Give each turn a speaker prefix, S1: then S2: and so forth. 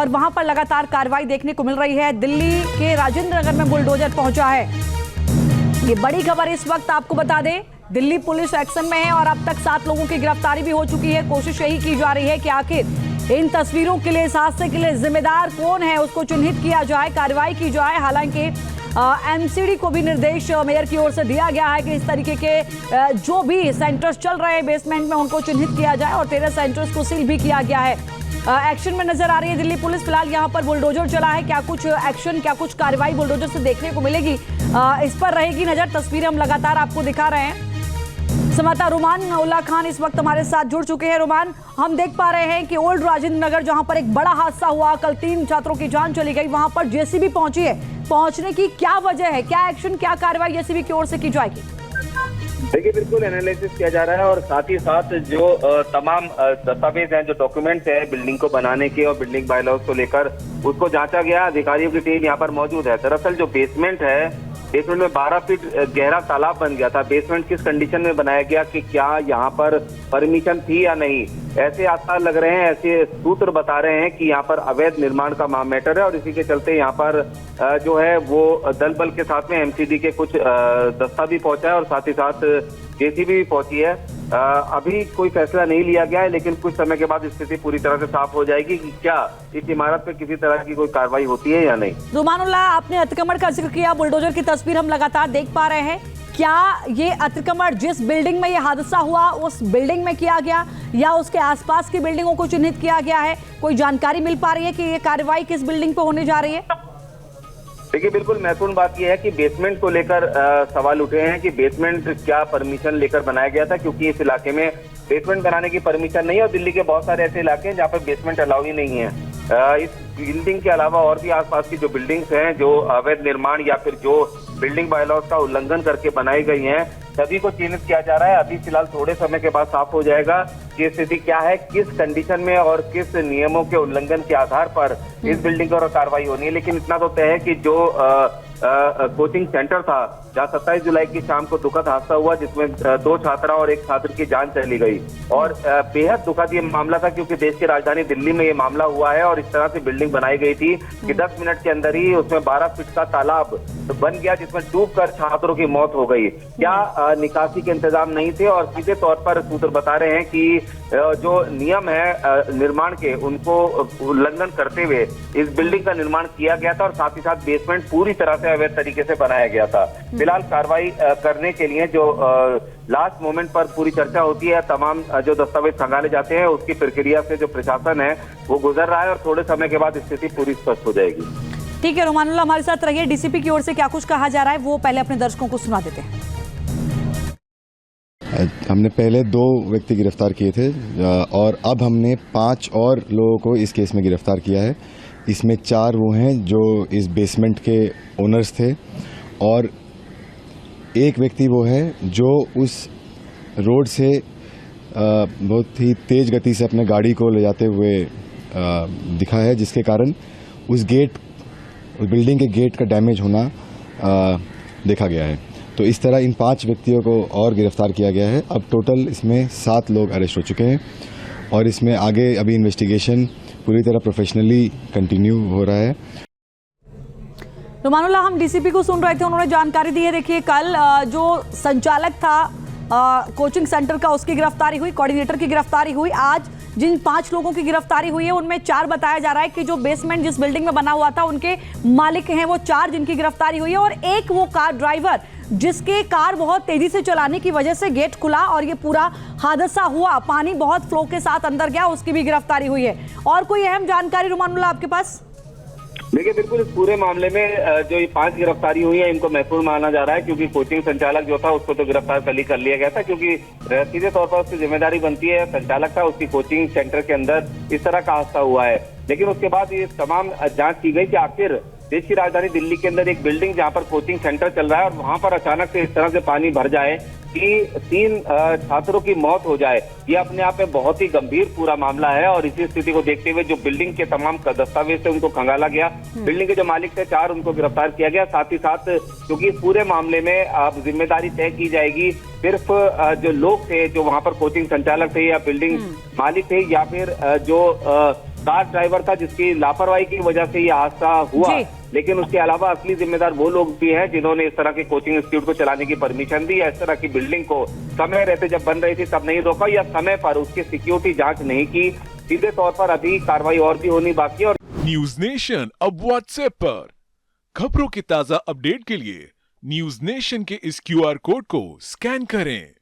S1: और वहां पर लगातार कार्रवाई देखने को मिल रही है। दिल्ली के राजेंद्र नगर में बुलडोजर पहुंचा है। ये बड़ी खबर इस वक्त आपको बता दें, दिल्ली पुलिस एक्शन में है और अब तक 7 लोगों की गिरफ्तारी भी हो चुकी है। कोशिश यही की जा रही है कि आखिर इन तस्वीरों के लिए, इस हादसे के लिए जिम्मेदार कौन है उसको चिन्हित किया जाए, कार्रवाई की जाए। हालांकि एमसीडी को भी निर्देश मेयर की ओर से दिया गया है कि इस तरीके के जो भी सेंटर्स चल रहे हैं बेसमेंट में उनको चिन्हित किया जाए और 13 सेंटर्स को सील भी किया गया है। एक्शन में नजर आ रही है दिल्ली पुलिस। फिलहाल यहाँ पर बुलडोजर चला है, क्या कुछ एक्शन, क्या कुछ कार्रवाई बुलडोजर से देखने को मिलेगी, इस पर रहेगी नजर। तस्वीरें हम लगातार आपको दिखा रहे हैं। संवाददाता रुमान उल्लाह खान इस वक्त हमारे साथ जुड़ चुके हैं। रुमान, हम देख पा रहे हैं कि ओल्ड राजेंद्र नगर जहां पर एक बड़ा हादसा हुआ, कल 3 छात्रों की जान चली गई, वहां पर जेसीबी पहुंची है। पहुंचने की क्या वजह है, क्या एक्शन, क्या कार्रवाई जेसीबी की ओर से की जाएगी?
S2: देखिए, बिल्कुल एनालिसिस किया जा रहा है और साथ ही साथ जो तमाम दस्तावेज हैं, जो डॉक्यूमेंट्स हैं बिल्डिंग को बनाने के और बिल्डिंग बायलॉज को लेकर, उसको जांचा गया। अधिकारियों की टीम यहाँ पर मौजूद है। दरअसल जो बेसमेंट है, बेसमेंट में 12 फीट गहरा तालाब बन गया था। बेसमेंट किस कंडीशन में बनाया गया, कि क्या यहाँ पर परमिशन थी या नहीं, ऐसे आसार लग रहे हैं, ऐसे सूत्र बता रहे हैं कि यहाँ पर अवैध निर्माण का मैटर है और इसी के चलते यहाँ पर जो है वो दल बल के साथ में एमसीडी के कुछ दस्ता भी पहुंचा है और साथ ही साथ जेसीबी भी पहुंची है। अभी कोई फैसला नहीं लिया गया है, लेकिन कुछ समय के बाद स्थिति पूरी तरह से साफ हो जाएगी कि क्या इस इमारत पे किसी तरह की कोई कार्रवाई होती है या नहीं।
S1: रुमानुल्लाह, आपने अतिक्रमण का जिक्र किया, बुलडोजर की तस्वीर हम लगातार देख पा रहे हैं। क्या ये अतिक्रमण जिस बिल्डिंग में ये हादसा हुआ उस बिल्डिंग में किया गया या उसके आसपास की बिल्डिंगों को चिन्हित किया गया है? कोई जानकारी मिल पा रही है कि ये कार्रवाई किस बिल्डिंग पे होने जा रही है?
S2: देखिए, बिल्कुल महत्वपूर्ण बात यह है कि बेसमेंट को लेकर सवाल उठे हैं कि बेसमेंट क्या परमिशन लेकर बनाया गया था, क्योंकि इस इलाके में बेसमेंट बनाने की परमिशन नहीं है और दिल्ली के बहुत सारे ऐसे इलाके हैं जहाँ पर बेसमेंट अलाउ ही नहीं है। इस बिल्डिंग के अलावा और भी आसपास की जो बिल्डिंग्स हैं, जो अवैध निर्माण या फिर जो बिल्डिंग बायलॉज का उल्लंघन करके बनाई गई हैं, सभी को चिन्हित किया जा रहा है। अभी फिलहाल थोड़े समय के बाद साफ हो जाएगा कि स्थिति क्या है, किस कंडीशन में और किस नियमों के उल्लंघन के आधार पर इस बिल्डिंग पर कार्रवाई होनी है। लेकिन इतना तो तय है कि जो कोचिंग सेंटर था जहाँ 27 जुलाई की शाम को दुखद हादसा हुआ, जिसमें 2 छात्रा और 1 छात्र की जान चली गई और बेहद दुखद ये मामला था, क्योंकि देश की राजधानी दिल्ली में ये मामला हुआ है और इस तरह से बिल्डिंग बनाई गई थी कि 10 मिनट के अंदर ही उसमें 12 फीट का तालाब बन गया, जिसमें डूबकर छात्रों की मौत हो गई। क्या निकासी के इंतजाम नहीं थे? और सीधे तौर पर सूत्र बता रहे हैं कि जो नियम है निर्माण के, उनको उल्लंघन करते हुए इस बिल्डिंग का निर्माण किया गया था और साथ ही साथ बेसमेंट पूरी तरह से अवैध तरीके से बनाया गया था। फिलहाल कार्रवाई करने के लिए जो लास्ट मोमेंट पर पूरी चर्चा होती है, तमाम जो दस्तावेज खंगाले जाते हैं, उसकी प्रक्रिया से जो प्रशासन है वो गुजर रहा है और थोड़े समय के बाद स्थिति पूरी स्पष्ट हो जाएगी।
S1: ठीक है रुमानुल्लाह, हमारे साथ रहिए। डीसीपी की ओर से क्या कुछ कहा जा रहा है वो पहले अपने दर्शकों को सुना देते हैं।
S3: हमने पहले 2 व्यक्ति गिरफ्तार किए थे और अब हमने 5 और लोगों को इस केस में गिरफ्तार किया है। इसमें 4 वो हैं जो इस बेसमेंट के ओनर्स थे और 1 व्यक्ति वो है जो उस रोड से बहुत ही तेज़ गति से अपने गाड़ी को ले जाते हुए दिखा है, जिसके कारण उस बिल्डिंग के गेट का डैमेज होना देखा गया है। तो इस तरह इन 5 व्यक्तियों को और गिरफ्तार किया गया है। अब टोटल इसमें 7 लोग अरेस्ट हो चुके हैं और इसमें आगे अभी इन्वेस्टिगेशन पूरी तरह प्रोफेशनली कंटिन्यू हो रहा है।
S1: रुमानुल्लाह, हम डीसीपी को सुन रहे थे, उन्होंने जानकारी दी है। देखिए, कल जो संचालक था कोचिंग सेंटर का, उसकी गिरफ्तारी हुई, कोऑर्डिनेटर की गिरफ्तारी हुई। आज जिन 5 लोगों की गिरफ्तारी हुई है उनमें 4 बताया जा रहा है कि जो बेसमेंट जिस बिल्डिंग में बना हुआ था उनके मालिक हैं, वो 4 जिनकी गिरफ्तारी हुई है और 1 वो कार ड्राइवर जिसके कार बहुत तेजी से चलाने की वजह से गेट खुला और ये पूरा हादसा हुआ, पानी बहुत फ्लो के साथ अंदर गया, उसकी भी गिरफ्तारी हुई है। और कोई अहम जानकारी रुमानुल्लाह आपके पास?
S2: देखिए, बिल्कुल इस पूरे मामले में जो ये 5 गिरफ्तारी हुई है, इनको महत्वपूर्ण माना जा रहा है, क्योंकि कोचिंग संचालक जो था उसको तो गिरफ्तार कर लिया गया था, क्योंकि सीधे तौर पर उसकी जिम्मेदारी बनती है, संचालक था, उसकी कोचिंग सेंटर के अंदर इस तरह का हादसा हुआ है। लेकिन उसके बाद ये तमाम जांच की गई कि आखिर देश की राजधानी दिल्ली के अंदर एक बिल्डिंग जहां पर कोचिंग सेंटर चल रहा है और वहां पर अचानक से इस तरह से पानी भर जाए कि 3 छात्रों की मौत हो जाए, ये अपने आप में बहुत ही गंभीर पूरा मामला है। और इसी स्थिति को देखते हुए जो बिल्डिंग के तमाम दस्तावेज थे उनको खंगाला गया, बिल्डिंग के जो मालिक थे 4 उनको गिरफ्तार किया गया। साथ ही साथ क्योंकि इस पूरे मामले में अब जिम्मेदारी तय की जाएगी सिर्फ जो लोग थे जो वहां पर कोचिंग संचालक थे या बिल्डिंग मालिक थे या फिर जो कार ड्राइवर था जिसकी लापरवाही की वजह से ये हादसा हुआ।
S1: जी।
S2: लेकिन उसके अलावा असली जिम्मेदार वो लोग भी हैं जिन्होंने इस तरह के कोचिंग इंस्टीट्यूट को चलाने की परमिशन दी, या इस तरह की बिल्डिंग को समय रहते जब बन रही थी तब नहीं रोका, या समय पर उसकी सिक्योरिटी जांच नहीं की। सीधे तौर पर अभी कार्रवाई और भी होनी बाकी है। और
S4: न्यूज नेशन अब व्हाट्सएप पर खबरों के ताजा अपडेट के लिए न्यूज नेशन के इस QR कोड को स्कैन करें।